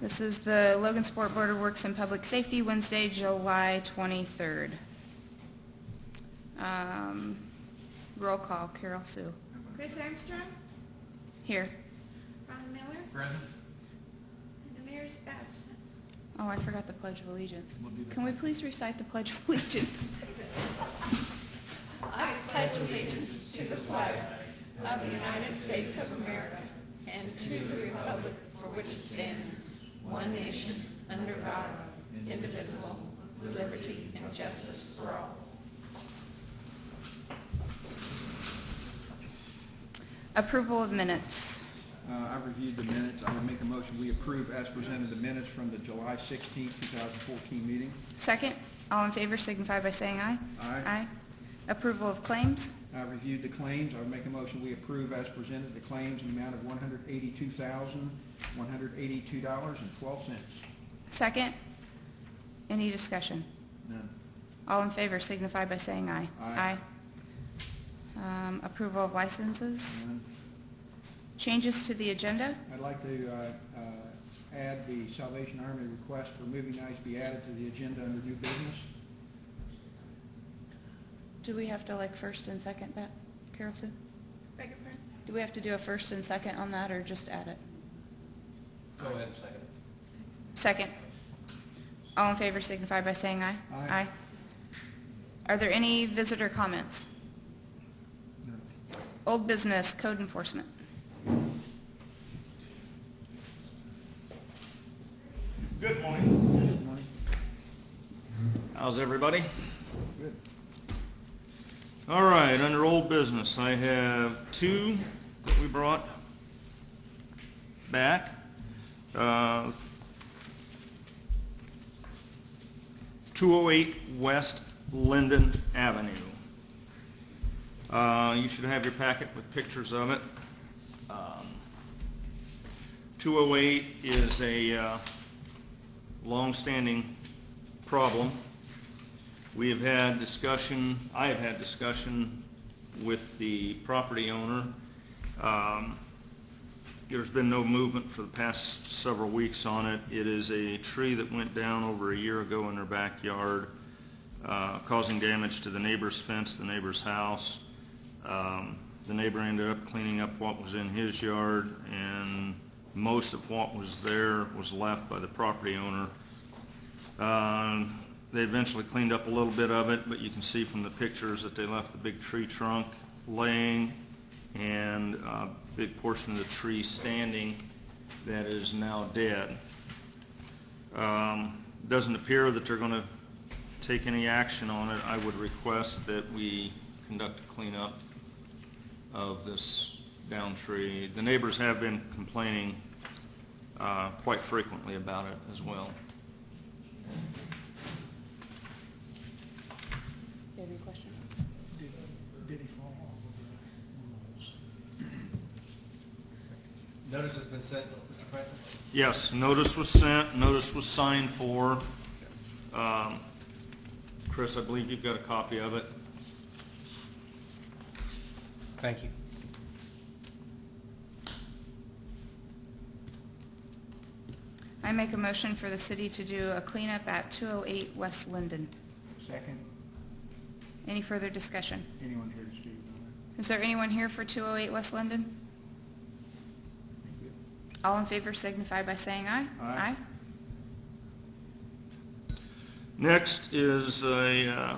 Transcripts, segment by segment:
This is the Logansport Board of Works and Public Safety, Wednesday, July 23rd. Roll call. Carol Sue. Chris Armstrong? Here. Ron Miller? Present. And the mayor's absent. Oh, I forgot the Pledge of Allegiance. Can we please recite the Pledge of Allegiance? I pledge allegiance to the flag of the United States of America and to the republic for which it stands, one nation, under God, indivisible, with liberty and justice for all. Approval of minutes. I've reviewed the minutes. I would make a motion we approve as presented the minutes from the July 16, 2014 meeting. Second. All in favor signify by saying aye. Aye. Aye. Approval of claims. I've reviewed the claims. I would make a motion we approve as presented the claims in the amount of $182,182.12. Second. Any discussion? None. All in favor signify by saying aye. Aye. Approval of licenses. None. Changes to the agenda. I'd like to add the Salvation Army request for movie nights be added to the agenda under new business. Do we have to like first and second that, Carol Sue? Beg your pardon? Do we have to do a first and second on that or just add it? Go ahead and second. Second. All in favor signify by saying aye. Aye. Are there any visitor comments? No. Old business, code enforcement. Good morning. Good morning. How's everybody? Good. All right, under old business, I have two that we brought back. 208 West Linden Avenue. You should have your packet with pictures of it. 208 is a long-standing problem. We have had discussion, I have had discussion with the property owner. There's been no movement for the past several weeks on it. It is a tree that went down over a year ago in their backyard, causing damage to the neighbor's fence, the neighbor's house. The neighbor ended up cleaning up what was in his yard, and most of what was there was left by the property owner. They eventually cleaned up a little bit of it, but you can see from the pictures that they left a big tree trunk laying and a big portion of the tree standing that is now dead. Doesn't appear that they're going to take any action on it. I would request that we conduct a cleanup of this down tree. The neighbors have been complaining quite frequently about it as well. Do you have any questions? Did he fall off of the rules? Notice has been sent, Mr. Franklin? Yes, notice was sent, notice was signed for. Chris, I believe you've got a copy of it. Thank you. I make a motion for the city to do a cleanup at 208 West Linden. Second. Any further discussion? Anyone here to speak on Is there anyone here for 208 West Linden? it? All in favor signify by saying aye. Aye. Next is a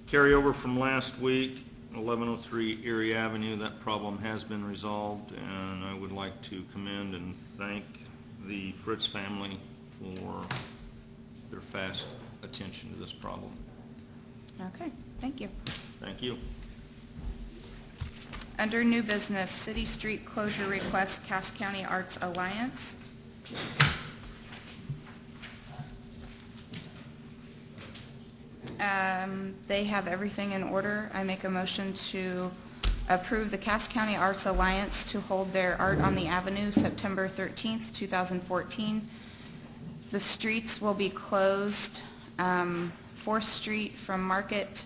carryover from last week, 1103 Erie Avenue. That problem has been resolved, and I would like to commend and thank the Fritz family for their fast attention to this problem. Okay, thank you. Thank you. Under new business, city street closure request, Cass County Arts Alliance. They have everything in order. I make a motion to approve the Cass County Arts Alliance to hold their Art on the Avenue September 13th, 2014. The streets will be closed, 4th Street from Market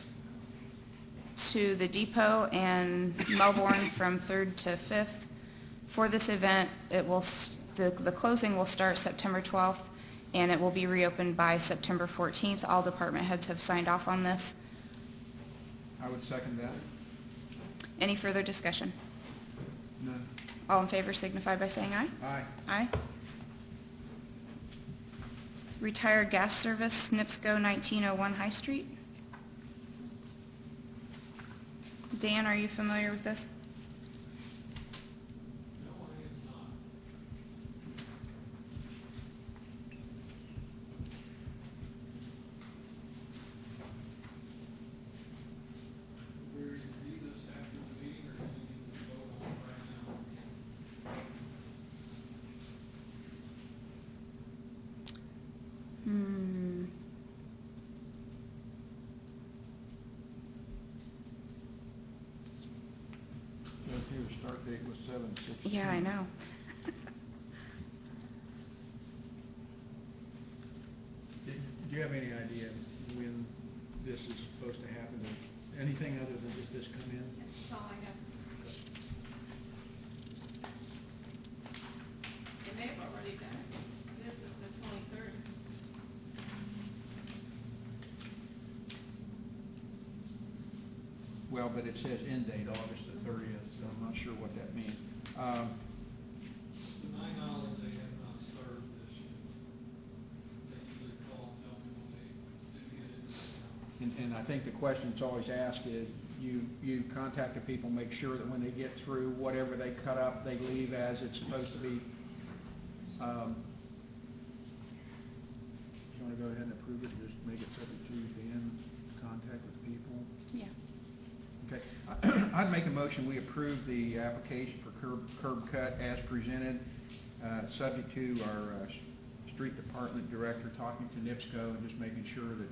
to the Depot and Melbourne from 3rd to 5th. For this event, The closing will start September 12th, and it will be reopened by September 14th. All department heads have signed off on this. I would second that. Any further discussion? None. All in favor signify by saying aye. Aye. Aye. Retired gas service, NIPSCO 1901 High Street. Dan, are you familiar with this? No, I am not. We review this after the meeting, or do we need to vote on it right now? Says here start date was 7/16. Yeah, I know. Do you have any idea when this is supposed to happen? Or anything other than just this come in? That's all I have. They may have already done it. This is the 23rd. Well, but it says end date August the 30th, so I'm not sure what that means. To my knowledge, they have not started this yet. They usually call and tell me when they do get it. And I think the question that's always asked is, you contact the people, make sure that when they get through, whatever they cut up, they leave as it's supposed to be. You want to go ahead and approve it, just make it subject to Dan's contact with the people? Yeah. Okay. I'd make a motion, we approve the application for curb cut as presented, subject to our street department director talking to NIPSCO and just making sure that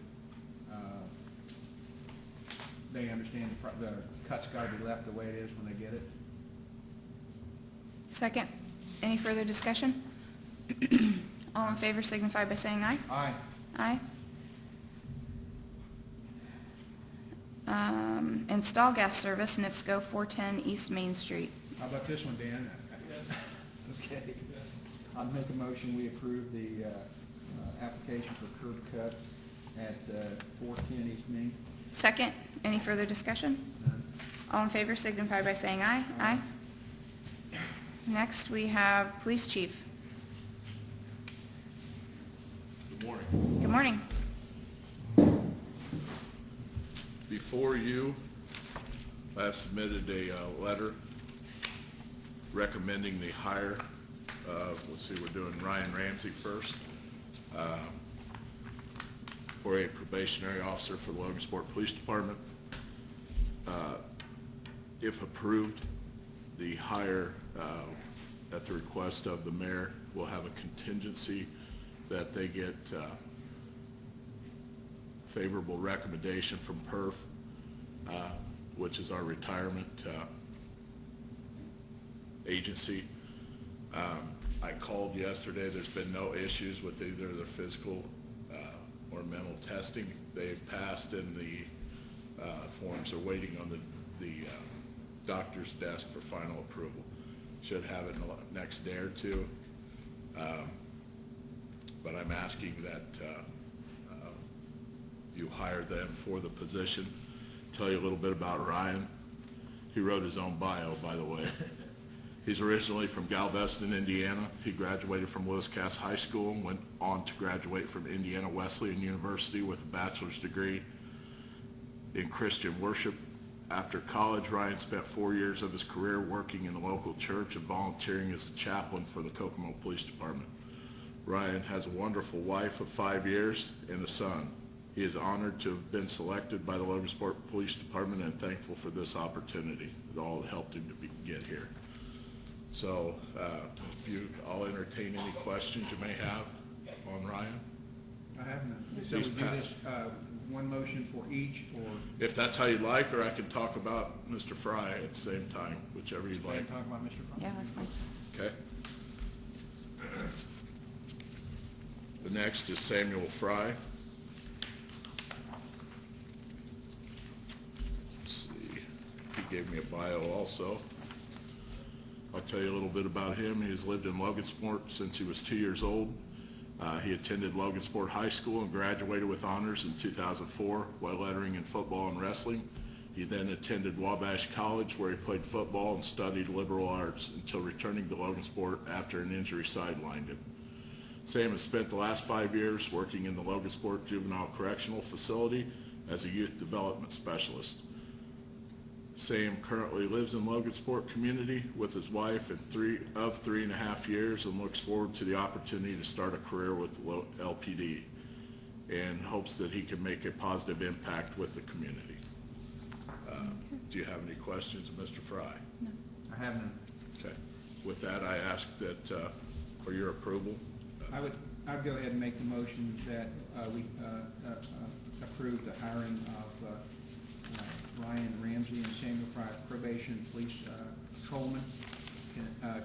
they understand the cut's got to be left the way it is when they get it. Second. Any further discussion? All in favor signify by saying aye. Aye. Aye. Install gas service, NIPSCO 410 East Main Street. How about this one, Dan? Okay. I'd make a motion, we approve the application for curb cut at 410 East Main. Second. Any further discussion? None. All in favor signify by saying aye. Aye. Next, we have police chief. Good morning. Good morning. Before you, I have submitted a letter recommending the hire of, let's see, we're doing Ryan Ramsey first, for a probationary officer for the Logansport Police Department. If approved, the hire, at the request of the mayor, will have a contingency that they get favorable recommendation from PERF, which is our retirement agency. I called yesterday. There's been no issues with either their physical or mental testing. They've passed, and the forms are waiting on the doctor's desk for final approval. Should have it in the next day or two. But I'm asking that you hire them for the position. Tell you a little bit about Ryan. He wrote his own bio, by the way. He's originally from Galveston, Indiana. He graduated from Lewis Cass High School and went on to graduate from Indiana Wesleyan University with a bachelor's degree in Christian worship. After college, Ryan spent 4 years of his career working in a local church and volunteering as a chaplain for the Kokomo Police Department. Ryan has a wonderful wife of 5 years and a son. He is honored to have been selected by the Logansport Police Department and thankful for this opportunity. It all helped him to get here. So I'll entertain any questions you may have on Ryan. I have none. So we He's do this, passed. one motion for each, or If that's how you like, or I can talk about Mr. Fry at the same time, whichever you'd go ahead like. and talk about Mr. Fry? Yeah, that's fine. Okay. The next is Samuel Fry. Let's see, he gave me a bio also. I'll tell you a little bit about him. He has lived in Logansport since he was 2 years old. He attended Logansport High School and graduated with honors in 2004 while lettering in football and wrestling. He then attended Wabash College, where he played football and studied liberal arts until returning to Logansport after an injury sidelined him. Sam has spent the last 5 years working in the Logansport Juvenile Correctional Facility as a youth development specialist. Sam currently lives in Logansport community with his wife of 3.5 years and looks forward to the opportunity to start a career with LPD and hopes that he can make a positive impact with the community. Do you have any questions of Mr. Fry? No. I have none. Okay. With that, I ask that for your approval. I'd go ahead and make the motion that we approve the hiring of Ryan Ramsey and Samuel Fry, probation police patrolman,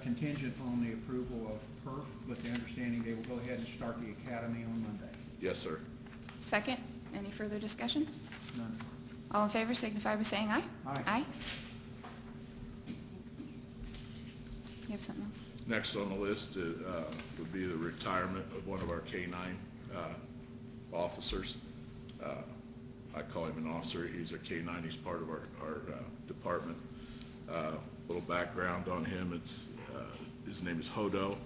contingent on the approval of PERF, with the understanding they will go ahead and start the academy on Monday. Yes, sir. Second. Any further discussion? None. All in favor signify by saying aye. Aye. Aye. You have something else? Next on the list would be the retirement of one of our K-9 officers. I call him an officer. He's a K-9. He's part of our department. Little background on him. His name is Hodo.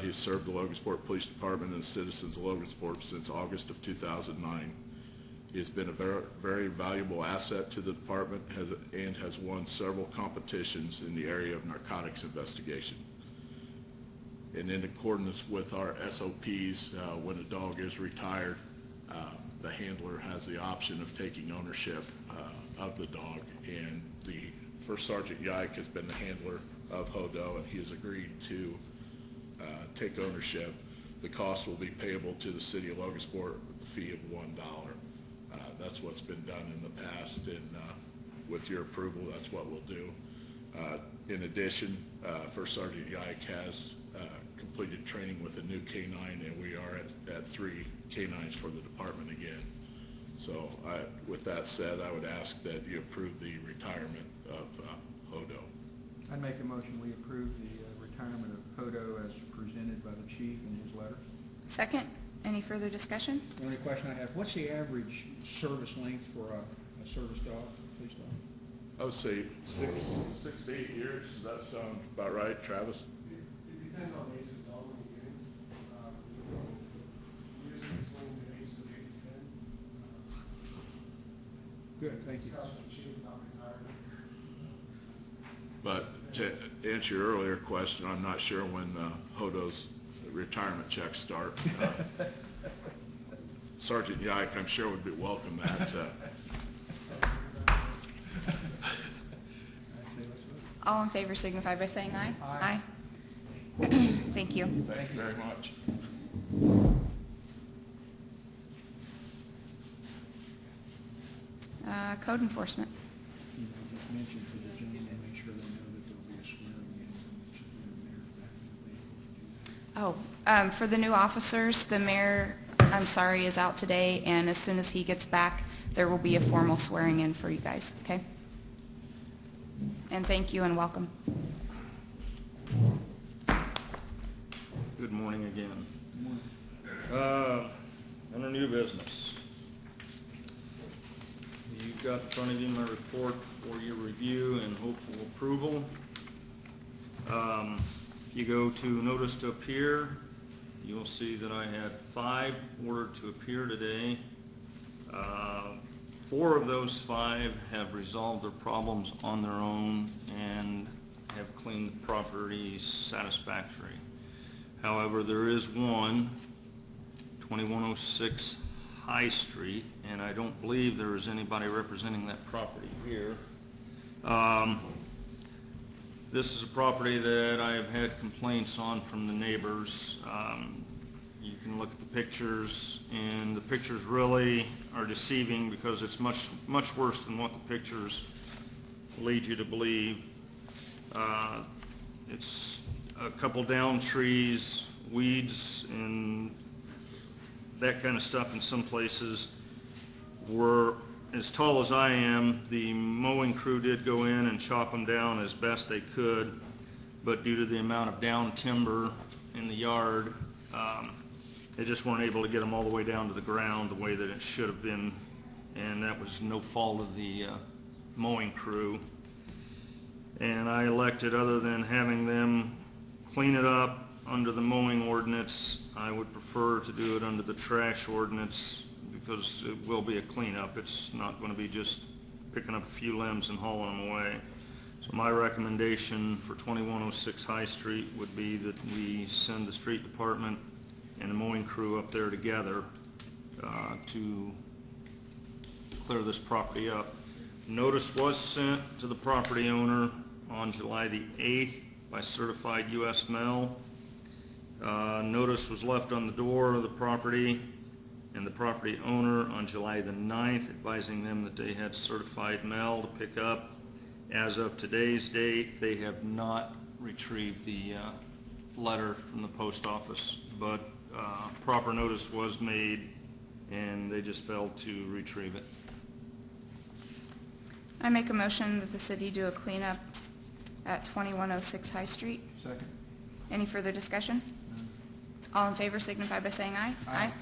He's served the Logansport Police Department and citizens of Logansport since August of 2009. He has been a very, very valuable asset to the department and has won several competitions in the area of narcotics investigation. And in accordance with our SOPs, when a dog is retired, the handler has the option of taking ownership of the dog. And the First Sergeant Yike has been the handler of Hodo, and he has agreed to take ownership. The cost will be payable to the city of Logansport with the fee of $1. That's what's been done in the past, and with your approval, that's what we'll do. In addition, First Sergeant Yike has completed training with a new K-9, and we are at 3 K-9s for the department again. So with that said, I would ask that you approve the retirement of Hodo. I'd make a motion we approve the retirement of Hodo as presented by the chief in his letter. Second. Any further discussion? The only question I have, what's the average service length for a service dog, police dog? I would say 6 to 8 years. Does that sound about right, Travis? It depends on the age of the dog when you get him. Usually between the ages of 8 to 10. Good, thank you. Discuss with the chief about retirement. But to answer your earlier question, I'm not sure when Hodo's retirement checks start. Sergeant Yike, I'm sure would be welcome that. All in favor signify by saying aye. Aye. Thank you. Thank you very much. Code enforcement. You know, just mention to the gentleman, make sure they know that there'll be a swearing in when the mayor back in the vehicle to do that. For the new officers, the mayor, I'm sorry, is out today, and as soon as he gets back, there will be a formal swearing in for you guys, okay? And thank you and welcome. Good morning again. Good morning. Under new business. You've got in front of you my report for your review and hopeful approval. If you go to notice to appear, you'll see that I had 5 ordered to appear today. 4 of those 5 have resolved their problems on their own and have cleaned the property satisfactory. However, there is one, 2106 High Street, and I don't believe there is anybody representing that property here. This is a property that I have had complaints on from the neighbors. You can look at the pictures, and the pictures really are deceiving because it's much worse than what the pictures lead you to believe. It's a couple down trees, weeds, and that kind of stuff in some places. Were as tall as I am. The mowing crew did go in and chop them down as best they could. but due to the amount of down timber in the yard, they just weren't able to get them all the way down to the ground the way that it should have been, and that was no fault of the mowing crew. And I elected, other than having them clean it up under the mowing ordinance, I would prefer to do it under the trash ordinance, because it will be a cleanup. It's not going to be just picking up a few limbs and hauling them away. So my recommendation for 2106 High Street would be that we send the street department and the mowing crew up there together to clear this property up. Notice was sent to the property owner on July the 8th by certified U.S. mail. Notice was left on the door of the property and the property owner on July the 9th, advising them that they had certified mail to pick up. As of today's date, they have not retrieved the letter from the post office, but proper notice was made and they just failed to retrieve it. I make a motion that the city do a cleanup at 2106 High Street. Second. Any further discussion? None. All in favor signify by saying aye. Aye.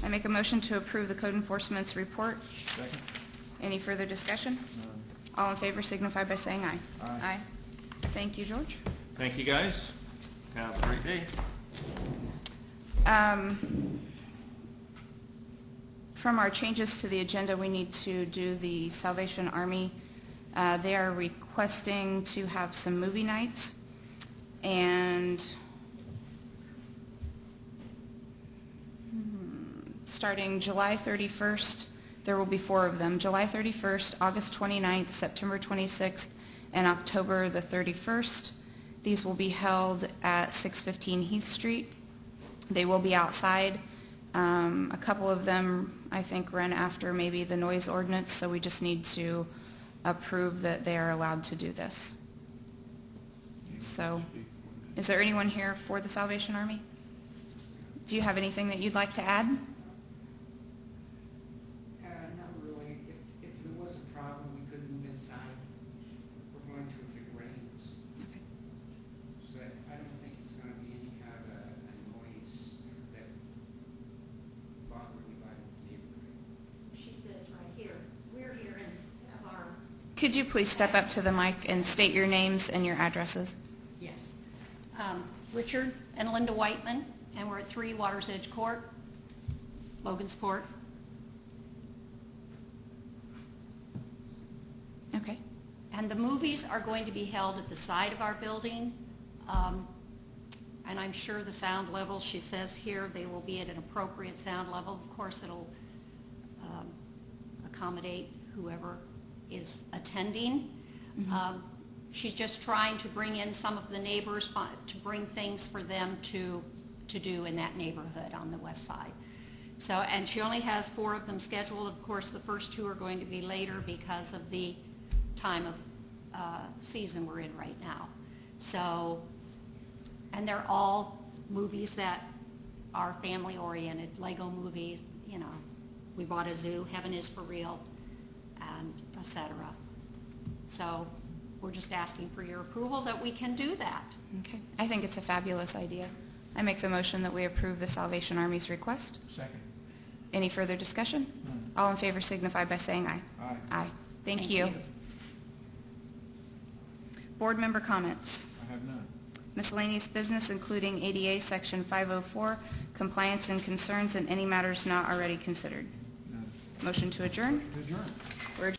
I make a motion to approve the code enforcement's report. Second. Any further discussion? None. All in favor signify by saying aye. Aye. Thank you, George. Thank you, guys. Have a great day. From our changes to the agenda, we need to do the Salvation Army. They are requesting to have some movie nights, and starting July 31st, there will be 4 of them. July 31st, August 29th, September 26th, and October the 31st. These will be held at 615 Heath Street. They will be outside. A couple of them, I think, run after maybe the noise ordinance, so we just need to approve that they are allowed to do this. So, is there anyone here for the Salvation Army? Do you have anything that you'd like to add? Not really. If there was a problem, we could move inside. We're going to if it rains. Okay. So I don't think it's going to be any kind of a noise that bother anybody in the neighborhood. She says right here, we're here in our... Could you please step up to the mic and state your names and your addresses? Yes. Richard and Linda Whiteman, and we're at 3 Waters Edge Court, Logansport. Okay. And the movies are going to be held at the side of our building. And I'm sure the sound level, she says here, they will be at an appropriate sound level. Of course, it'll accommodate whoever is attending. Mm-hmm. She's just trying to bring in some of the neighbors to bring things for them to do in that neighborhood on the west side. So, and she only has 4 of them scheduled. Of course, the first 2 are going to be later because of the time of season we're in right now. So, and they're all movies that are family oriented, Lego movies, you know, We Bought a Zoo, Heaven is for Real, and etc. So we're just asking for your approval that we can do that. Okay. I think it's a fabulous idea. I make the motion that we approve the Salvation Army's request. Second. Any further discussion? None. All in favor signify by saying aye. Aye. Aye. Thank you. Board member comments. I have none. Miscellaneous business, including ADA Section 504, compliance and concerns, and any matters not already considered. None. Motion to adjourn. Adjourn.